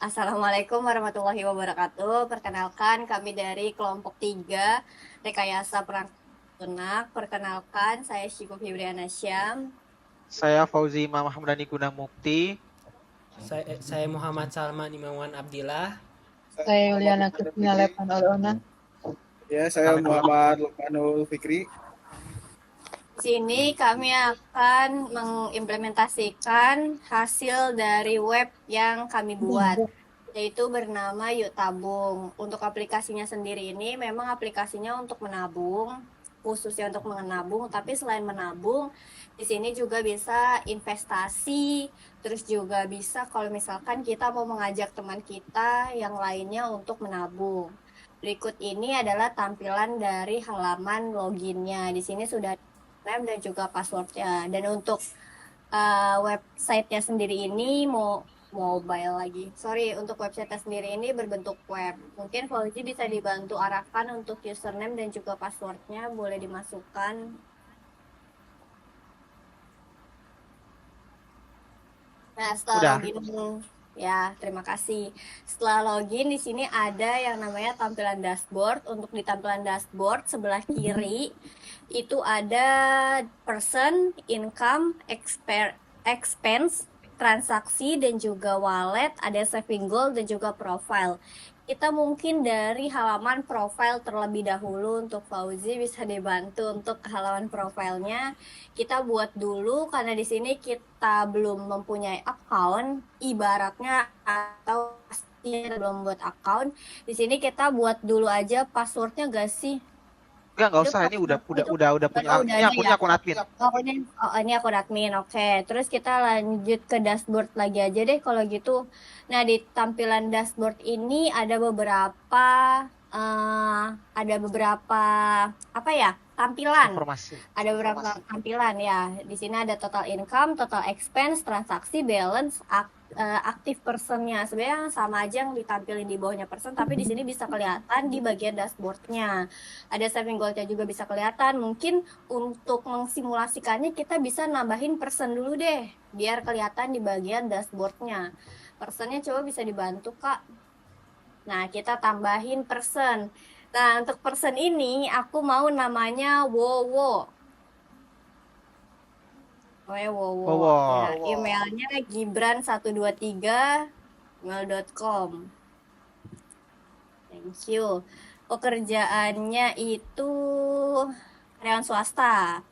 Assalamualaikum warahmatullahi wabarakatuh. Perkenalkan kami dari kelompok 3 Rekayasa Perangkat Lunak. Perkenalkan saya Syikuf Hibriana Syam. Saya Fauzi Imam Hamdani Guna Mukti. Saya Muhammad Salman Imawan Abdillah. Saya Yuliana Kristina Lepan Olona. Ya, saya Muhammad Lukmanul Fikri. Di sini kami akan mengimplementasikan hasil dari web yang kami buat, yaitu bernama Yuk Tabung. Untuk aplikasinya sendiri ini memang aplikasinya untuk menabung, khususnya untuk menabung, tapi selain menabung, di sini juga bisa investasi, terus juga bisa kalau misalkan kita mau mengajak teman kita yang lainnya untuk menabung. Berikut ini adalah tampilan dari halaman loginnya. Di sini sudah name dan juga passwordnya. Dan untuk websitenya sendiri ini mobile lagi. Sorry, untuk website sendiri ini berbentuk web. Mungkin Fauzi bisa dibantu arahkan untuk username dan juga passwordnya boleh dimasukkan. Nah, setelah login, ya terima kasih. Setelah login di sini ada yang namanya tampilan dashboard. Untuk di tampilan dashboard sebelah kiri itu ada person, income, expense, transaksi, dan juga wallet, ada saving goal, dan juga profile. Kita mungkin dari halaman profile terlebih dahulu. Untuk Fauzi bisa dibantu untuk halaman profilnya. Kita buat dulu karena di sini kita belum mempunyai account, ibaratnya atau pastinya belum buat account. Di sini kita buat dulu aja passwordnya gak sih? Enggak usah, ini udah punya. Ini akunnya akun admin. Ini akun admin, oke. Terus kita lanjut ke dashboard lagi aja deh kalau gitu. Nah, di tampilan dashboard ini ada beberapa apa ya, tampilan. Informasi. Ada beberapa tampilan ya. Di sini ada total income, total expense, transaksi, balance, aktif personnya. Sebenarnya sama aja yang ditampilin di bawahnya person, tapi di sini bisa kelihatan di bagian dashboardnya. Ada saving goal-nya juga bisa kelihatan. Mungkin untuk mengsimulasikannya kita bisa nambahin person dulu deh, biar kelihatan di bagian dashboardnya. Personnya coba bisa dibantu, Kak. Nah, kita tambahin person. Nah, untuk person ini aku mau namanya Wowo. Wowo. Ya, emailnya gibran123@gmail.com. Thank you. Pekerjaannya itu karyawan swasta.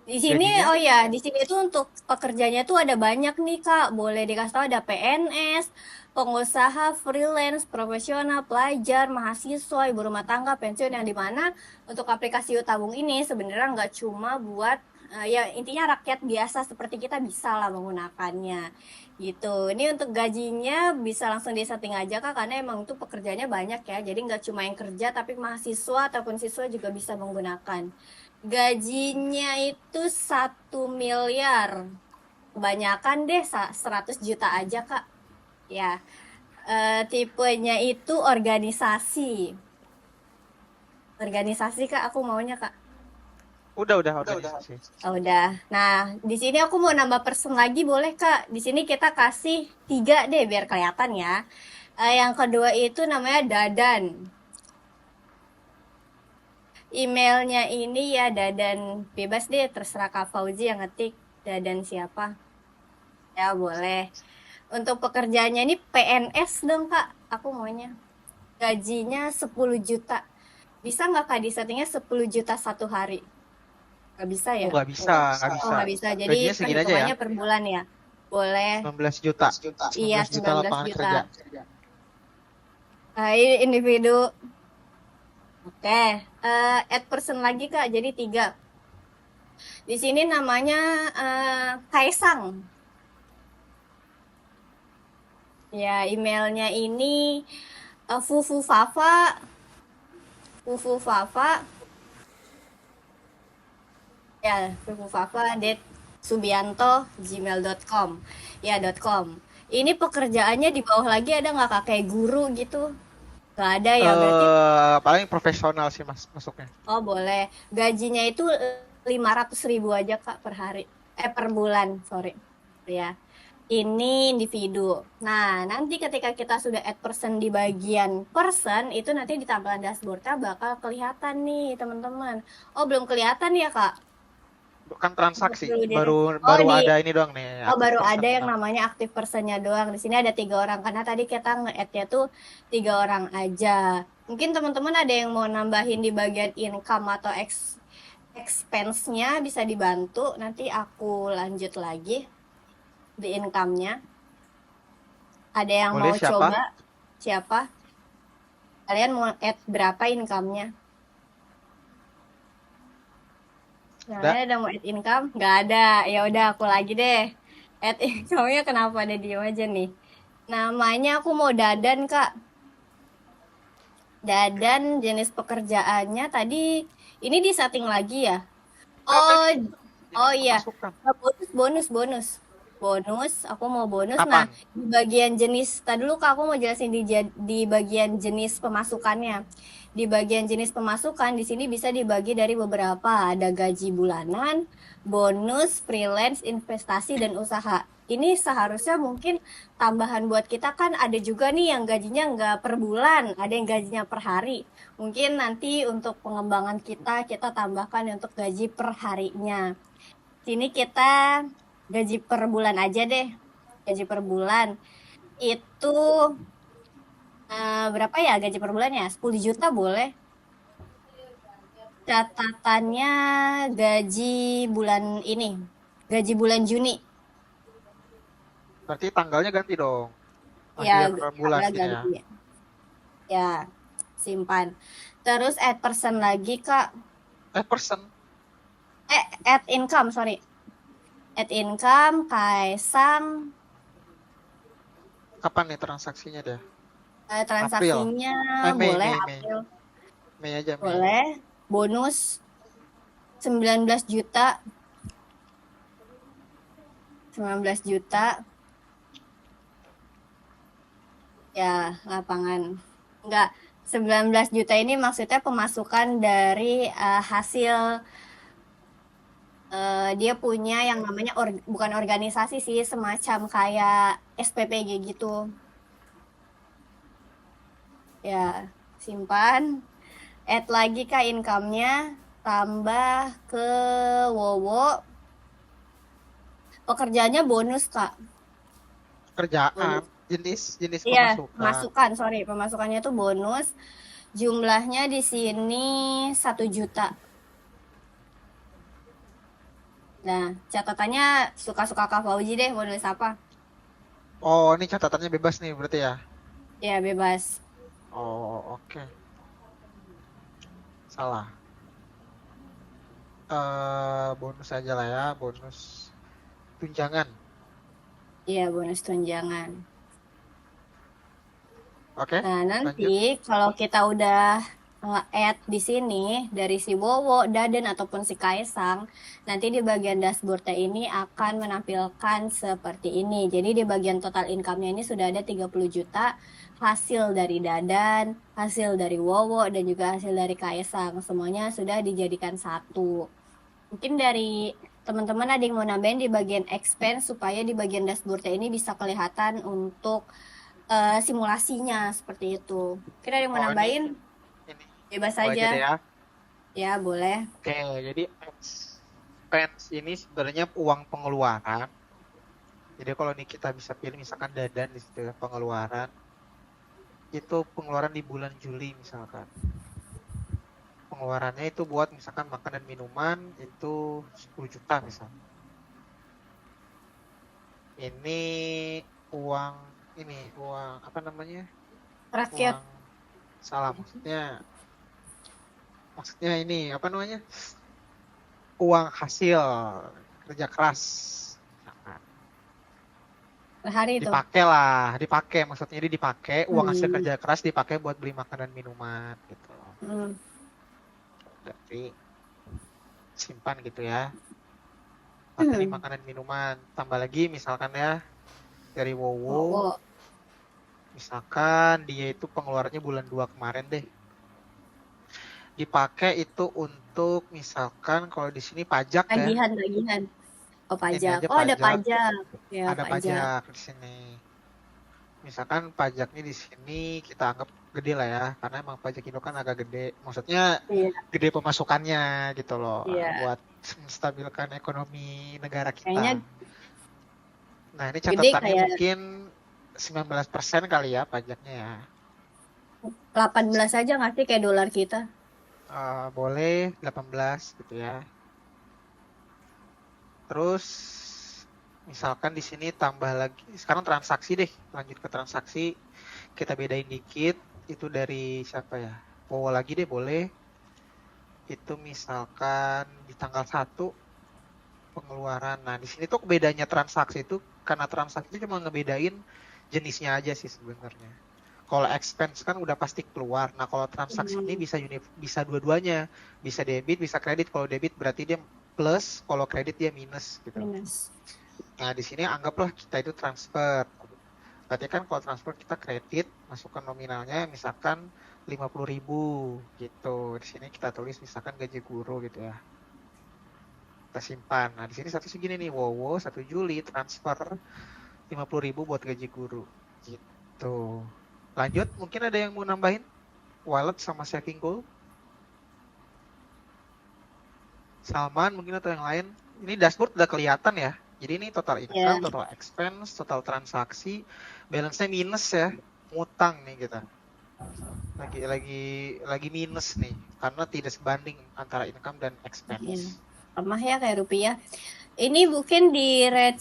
Di sini di sini tuh untuk pekerjanya tuh ada banyak nih, Kak. Boleh dikasih tahu ada PNS, pengusaha, freelance, profesional, pelajar, mahasiswa, ibu rumah tangga, pensiun, yang dimana untuk aplikasi Yuk Tabung ini sebenarnya nggak cuma buat ya intinya rakyat biasa seperti kita bisa lah menggunakannya gitu. Ini untuk gajinya bisa langsung disetting aja, Kak, karena emang itu pekerjaannya banyak ya. Jadi nggak cuma yang kerja, tapi mahasiswa ataupun siswa juga bisa menggunakan. Gajinya itu 1 miliar. Kebanyakan deh 100 juta aja, Kak. Ya. Tipenya itu organisasi. Organisasi, Kak, aku maunya, Kak. Udah organisasi. Udah. Nah, di sini aku mau nambah person lagi, boleh, Kak? Di sini kita kasih 3 deh biar kelihatan ya. Yang kedua itu namanya Dadan. Emailnya ini ya Dadan, bebas deh, terserah Kak Fauzi yang ngetik Dadan siapa. Ya boleh. Untuk pekerjaannya ini PNS dong, Kak, aku maunya. Gajinya 10 juta. Bisa nggak, Kak, disettingnya 10 juta satu hari? Nggak bisa ya? Nggak bisa. Oh, nggak bisa. Jadi hitungannya per bulan ya? Boleh. 19 juta. Iya, 19 juta lapangan kerja. Ini individu. Oke, add person lagi, Kak, jadi 3. Di sini namanya Kaisang. Ya, emailnya ini Fufufafa ya, fufufafa.subianto@gmail.com ya .com. Ini pekerjaannya di bawah lagi ada nggak, Kak, kayak guru gitu? Nggak ada ya berarti? Paling profesional sih masuknya. Oh, boleh. Gajinya itu 500.000 aja, Kak, per hari. Per bulan, sorry. Ya. ini individu. Nah, nanti ketika kita sudah add person di bagian person, itu nanti di tampilan dashboardnya bakal kelihatan nih, teman-teman. Oh, belum kelihatan ya, Kak? Kan transaksi Dulu deh. baru Oh, baru ada ini doang nih, oh, aktif baru person ada yang doang. namanya active personnya doang. Di sini ada 3 orang, karena tadi kita nge-add-nya tuh 3 orang aja. Mungkin teman-teman ada yang mau nambahin di bagian income atau expense-nya, bisa dibantu. Nanti aku lanjut lagi di income-nya. Ada yang Boleh, mau siapa? coba? Siapa? Kalian mau add berapa income-nya? Yang Nggak. ada mau add income? Nggak ada. Ya udah, aku lagi deh. Add income-nya kenapa ada diem aja nih? Namanya aku mau Dadan, Kak. Dadan jenis pekerjaannya tadi ini di setting lagi ya? Oh, oh iya. Pemasukan. Bonus, aku mau bonus. Nah, Kapan? di bagian jenis, tadi dulu Kak, aku mau jelasin di bagian jenis pemasukannya. Di bagian jenis pemasukan, di sini bisa dibagi dari beberapa. Ada gaji bulanan, bonus, freelance, investasi, dan usaha. Ini seharusnya mungkin tambahan buat kita, kan ada juga nih yang gajinya nggak per bulan, ada yang gajinya per hari. Mungkin nanti untuk pengembangan kita tambahkan untuk gaji per harinya. Sini kita gaji per bulan aja deh. Gaji per bulan itu berapa ya gaji per bulannya? 10 juta boleh. Catatannya gaji bulan ini. Gaji bulan Juni. Berarti tanggalnya ganti dong. Ya, Akhir bulan tanggal gitu ya. ganti. Ya, simpan. Terus add person lagi, Kak. Person. Add income, sorry. Add income, Kaisang. Kapan nih transaksinya deh? Transaksinya Mei, boleh Mei. April. Mei aja, Mei. Boleh. Bonus 19 juta. 19 juta. Ya, lapangan. Enggak, 19 juta ini maksudnya pemasukan dari hasil dia punya yang namanya bukan organisasi sih, semacam kayak SPPG gitu. Ya, simpan. Add lagi Kak income-nya, tambah ke Wowo. Pekerjaannya bonus, Kak. Kerjaan, jenis Iya, pemasukan. pemasukannya tuh bonus. Jumlahnya di sini 1 juta. Nah, catatannya suka-suka Kak Fauzi deh, mau nulis apa? Oh, ini catatannya bebas nih berarti ya? Ya, bebas. Oh, oke. Salah. Bonus aja lah ya, bonus tunjangan. Iya, bonus tunjangan. Oke. Nah, lanjut. nanti kalau kita udah add di sini dari si Wowo, Daden ataupun si Kaisang, nanti di bagian dashboardnya ini akan menampilkan seperti ini. Jadi di bagian total income-nya ini sudah ada 30 juta hasil dari Dadan, hasil dari Wowo, dan juga hasil dari Kaisang. Semuanya sudah dijadikan satu. Mungkin dari teman-teman ada yang mau nambahin di bagian expense supaya di bagian dashboardnya ini bisa kelihatan untuk simulasinya seperti itu. Kira ada yang mau nambahin? Ini. Bebas Gua aja. deh ya. Ya, boleh. Oke, jadi expense ini sebenarnya uang pengeluaran. Jadi kalau nih kita bisa pilih misalkan Dadan di situ ya, pengeluaran. Itu pengeluaran di bulan Juli misalkan. Pengeluarannya itu buat misalkan makan dan minuman itu 10 juta misalnya. Ini uang apa namanya? Rakyat. Salah maksudnya ini apa namanya? Uang hasil kerja keras. Per hari itu. Dipakai maksudnya ini dipakai uang hasil kerja keras dipakai buat beli makan dan minuman gitu. Berarti simpan gitu ya. Ini makanan minuman, tambah lagi misalkan ya dari Wowo. Misalkan dia itu pengeluarannya bulan 2 kemarin deh. Dipakai itu untuk misalkan kalau di sini pajak tagihan. Oh, Ini pajak. aja Oh, ada pajak, pajak. Ya, ada pajak. pajak di sini. Misalkan pajaknya di sini kita anggap gede lah ya, karena emang pajak Indo kan agak gede. Maksudnya Iya, gede pemasukannya gitu loh, iya. buat menstabilkan ekonomi negara Kayaknya kita. Nah, ini gede catatannya kayak mungkin 19% kali ya pajaknya ya. 18 aja nggak sih kayak dolar kita? Boleh 18 gitu ya. Terus misalkan di sini tambah lagi, sekarang transaksi deh, lanjut ke transaksi. Kita bedain dikit, itu dari siapa ya? Powo lagi deh boleh. Itu misalkan di tanggal 1 pengeluaran. Nah, di sini tuh bedanya transaksi itu karena transaksi itu cuma ngebedain jenisnya aja sih sebenarnya. Kalau expense kan udah pasti keluar. Nah, kalau transaksi ini Hmm, bisa dua-duanya. Bisa debit, bisa kredit. Kalau debit berarti dia plus, kalau kredit dia minus gitu. minus. Nah, di sini anggaplah kita itu transfer. Berarti kan kalau transfer kita kredit, masukkan nominalnya misalkan 50.000 gitu. Di sini kita tulis misalkan gaji guru gitu ya. Kita simpan. Nah, di sini satu segini nih, Wowo 1 Juli transfer 50.000 buat gaji guru. Gitu. Lanjut, mungkin ada yang mau nambahin? Wallet sama saving goal? Salman mungkin atau yang lain? Ini dashboard udah kelihatan ya. Jadi ini total Ya. income, total expense, total transaksi, balance-nya minus ya. Ngutang nih kita. Lagi minus nih karena tidak sebanding antara income dan Iya. expense. Lemah ya kayak rupiah. Ini mungkin di red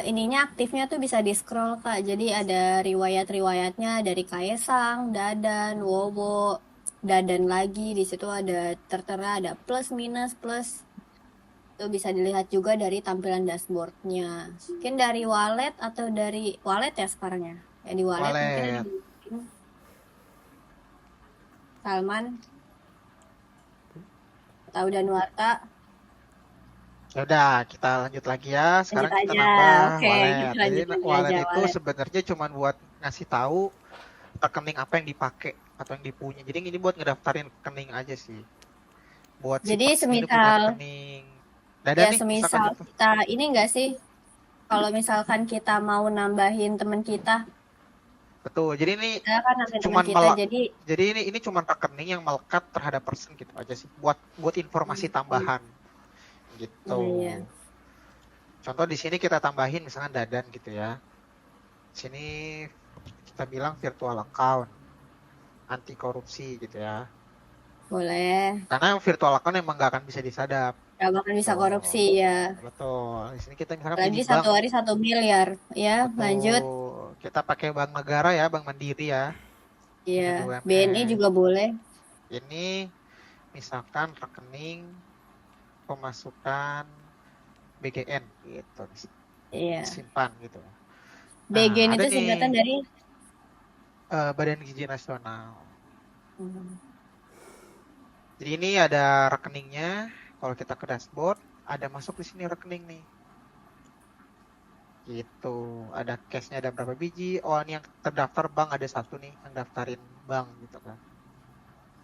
ininya aktifnya tuh bisa di scroll Kak. Jadi ada riwayat-riwayatnya dari Kaesang, Dadan, Wowo, Dadan lagi. Di situ ada tertera ada plus minus plus. Itu bisa dilihat juga dari tampilan dashboardnya. Mungkin dari wallet atau dari wallet ya sekarang ya. Ya di wallet mungkin ada Wallet. Salman atau Danuarta. Ya udah, kita lanjut lagi ya. Lanjut Sekarang kita aja. nambah Oke, wallet. kita Jadi lanjut lagi wallet aja itu wallet. sebenarnya cuma buat ngasih tahu rekening apa yang dipakai atau yang dipunya. Jadi ini buat ngedaftarin rekening aja sih. Buat si Jadi person ini punya semisal rekening. Dadah ya nih, misalkan semisal gitu. kita ini enggak sih kalau misalkan kita mau nambahin teman kita, Betul. Jadi ini kita kan nambahin teman cuman kita jadi jadi ini cuman rekening yang melekat terhadap person gitu aja sih. Buat informasi tambahan gitu. iya, iya. Contoh di sini kita tambahin misalkan Dadan gitu ya. Sini kita bilang virtual account anti korupsi gitu ya. Boleh. Karena virtual account emang nggak akan bisa disadap. Gak bakal bisa Tuh, korupsi ya. betul. Di sini kita misalkan Lagi pilih bank. satu hari 1 miliar. Ya, lanjut. Betul. Kita pakai bank negara ya, bank Mandiri ya. Ini Iya, BNI BUMN. juga boleh. Ini misalkan rekening pemasukan BGN gitu. Iya. Simpan gitu. BGN Nah, ada itu nih singkatan dari Badan Gizi Nasional. Hmm, Jadi ini ada rekeningnya. Kalau kita ke dashboard, ada masuk di sini rekening nih. Gitu. Ada cashnya ada berapa biji. Oh, ini yang terdaftar bank ada satu nih yang daftarin bank gitu kan.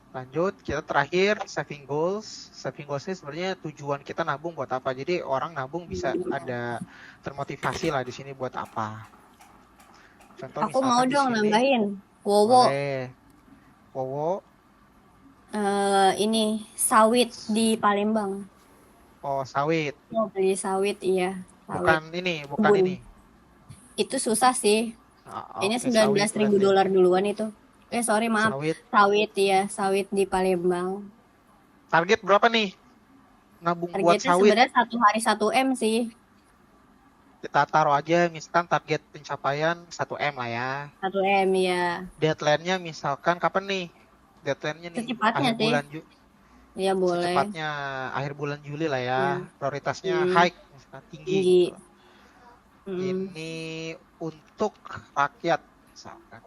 Lanjut, kita terakhir saving goals. Saving goals ini sebenarnya tujuan kita nabung buat apa. Jadi orang nabung bisa ada termotivasi lah di sini buat apa. Contoh aku mau misalkan di dong sini nambahin. Wowo boleh Wowo, ini sawit di Palembang. oh sawit. Mau beli sawit iya, sawit. Bukan ini. Kebun. Itu susah sih. Ini Oke, 19 sawit ribu berarti. dolar duluan itu. Sorry maaf. Sawit. Sawit ya, sawit di Palembang. Target berapa nih? Nabung buat Targetnya sawit. sebenarnya 1 hari 1 M sih. Kita taruh aja misalkan target pencapaian 1 M lah ya. 1 M ya. Deadline-nya misalkan kapan nih? Deadline-nya nih Secepatnya akhir sih. bulan Ya boleh. secepatnya akhir bulan Juli lah ya. Ya. Prioritasnya Hmm, high, misalkan tinggi tinggi. gitu. Hmm, Ini untuk rakyat misalkan.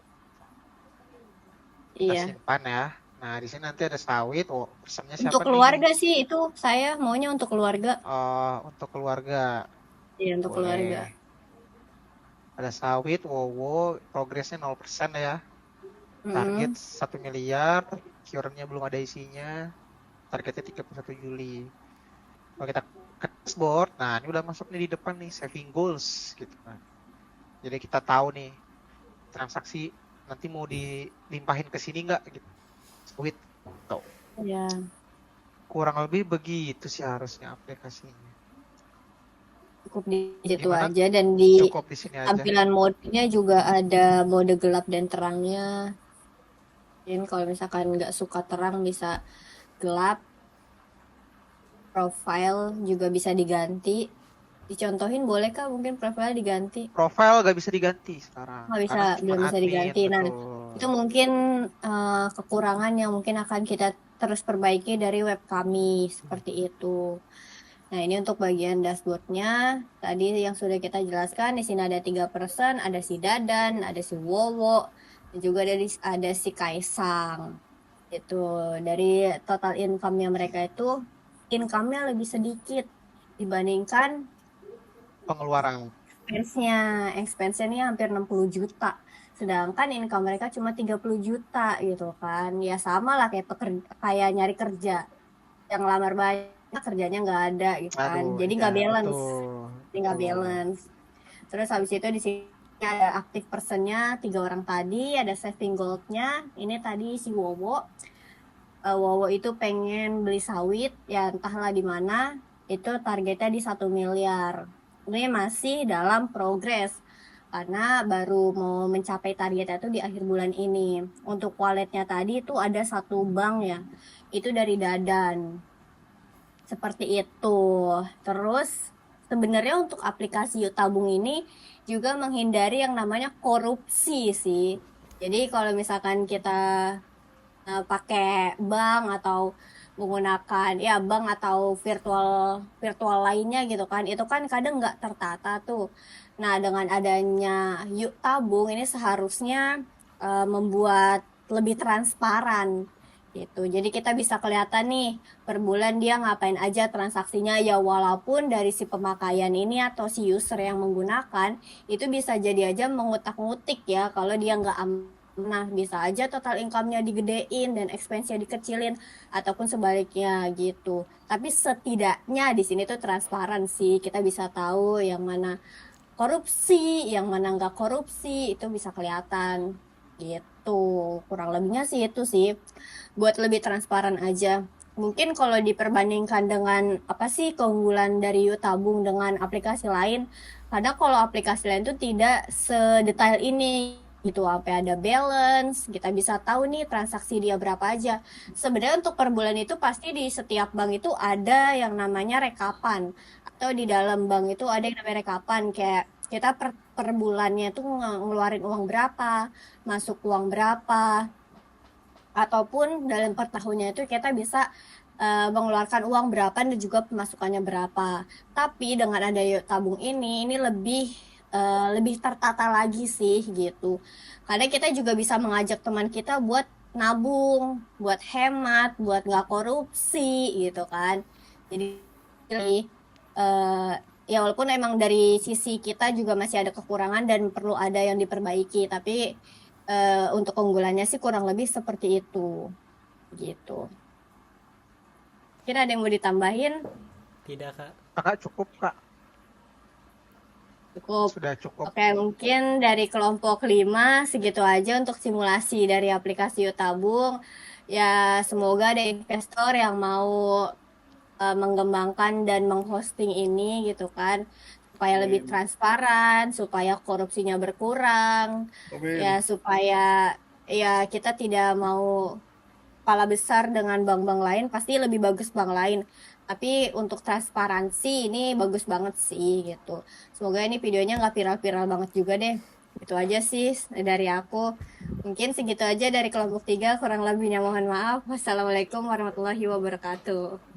Kita iya. simpan ya. Nah, di sini nanti ada sawit. Oh, pesannya siapa Untuk keluarga sih itu saya maunya untuk keluarga. nih? Untuk keluarga. Iya, untuk keluarga. Boleh. Ada sawit, Wowo, progresnya 0% ya. Target 1 miliar, QRN-nya belum ada isinya. Targetnya 31 Juli. Kalau kita ke dashboard. Nah, ini udah masuk nih di depan nih saving goals gitu kan. Jadi kita tahu nih transaksi nanti mau dilimpahin ke sini nggak gitu. Sweet. Tuh. Ya. Kurang lebih begitu sih harusnya aplikasinya. Cukup di situ Gimana? aja, dan di Cukup di sini aja. tampilan modenya juga ada mode gelap dan terangnya. Jadi kalau misalkan nggak suka terang bisa gelap. Profile juga bisa diganti. Dicontohin boleh kah mungkin profile diganti? Profile nggak bisa diganti sekarang. Nggak bisa, Karena cuma belum bisa admin, diganti. Nah, betul. itu mungkin kekurangan yang mungkin akan kita terus perbaiki dari web kami seperti itu. Nah, ini untuk bagian dashboardnya. Tadi yang sudah kita jelaskan, di sini ada 3 person, ada si Dadan, ada si Wowo, dan juga ada si Kaisang. Itu dari total income-nya mereka itu, income-nya lebih sedikit dibandingkan Pengeluaran. expense-nya ini hampir 60 juta. Sedangkan income mereka cuma 30 juta gitu kan. Ya sama lah kayak nyari kerja. Yang lamar banyak kerjanya nggak ada gitu kan. Aduh, Jadi iya, nggak balance. betul. Jadi nggak Betul. balance. Terus habis itu di sini ada active person-nya 3 orang tadi, ada saving goal-nya. Ini tadi si Wowo. Wowo itu pengen beli sawit, ya entahlah di mana. Itu targetnya di 1 miliar. Ini masih dalam progres karena baru mau mencapai targetnya itu di akhir bulan ini. Untuk walletnya tadi itu ada 1 bank ya, itu dari Dadan. Seperti itu. Terus sebenarnya untuk aplikasi Yuk Tabung ini juga menghindari yang namanya korupsi sih. Jadi kalau misalkan kita pakai bank atau menggunakan ya bank atau virtual lainnya gitu kan, itu kan kadang nggak tertata tuh. Nah, dengan adanya Yuk Tabung ini seharusnya membuat lebih transparan gitu. Jadi kita bisa kelihatan nih per bulan dia ngapain aja transaksinya, ya walaupun dari si pemakaian ini atau si user yang menggunakan itu bisa jadi aja mengutak-ngutik ya kalau dia nggak Nah, bisa aja total income-nya digedein dan expense-nya dikecilin ataupun sebaliknya gitu. Tapi setidaknya di sini tuh transparan sih. Kita bisa tahu yang mana korupsi, yang mana nggak korupsi, itu bisa kelihatan gitu. Kurang lebihnya sih itu sih. Buat lebih transparan aja. Mungkin kalau diperbandingkan dengan apa sih keunggulan dari Tabung dengan aplikasi lain, kadang kalau aplikasi lain tuh tidak sedetail ini gitu, sampai ada balance, kita bisa tahu nih transaksi dia berapa aja. Sebenarnya untuk per bulan itu pasti di setiap bank itu ada yang namanya rekapan, atau di dalam bank itu ada yang namanya rekapan, kayak kita per bulannya tuh ngeluarin uang berapa, masuk uang berapa, ataupun dalam per tahunnya itu kita bisa mengeluarkan uang berapa dan juga pemasukannya berapa. Tapi dengan ada Yuk Tabung ini lebih tertata lagi sih gitu. Karena kita juga bisa mengajak teman kita buat nabung, buat hemat, buat nggak korupsi gitu kan. Jadi ya walaupun emang dari sisi kita juga masih ada kekurangan dan perlu ada yang diperbaiki, tapi untuk keunggulannya sih kurang lebih seperti itu gitu. Kira ada yang mau ditambahin? Tidak, Kak. Kakak cukup, Kak. Cukup. Sudah cukup. Oke, mungkin dari kelompok 5 segitu aja untuk simulasi dari aplikasi Yuk Tabung. Ya, semoga ada investor yang mau mengembangkan dan menghosting ini gitu kan, supaya lebih transparan, supaya korupsinya berkurang, ya supaya ya kita tidak mau kepala besar dengan bank-bank lain, pasti lebih bagus bank lain. Tapi untuk transparansi ini bagus banget sih gitu. Semoga ini videonya nggak viral-viral banget juga deh. Itu aja sih dari aku. Mungkin segitu aja dari kelompok 3, kurang lebihnya mohon maaf. Wassalamualaikum warahmatullahi wabarakatuh.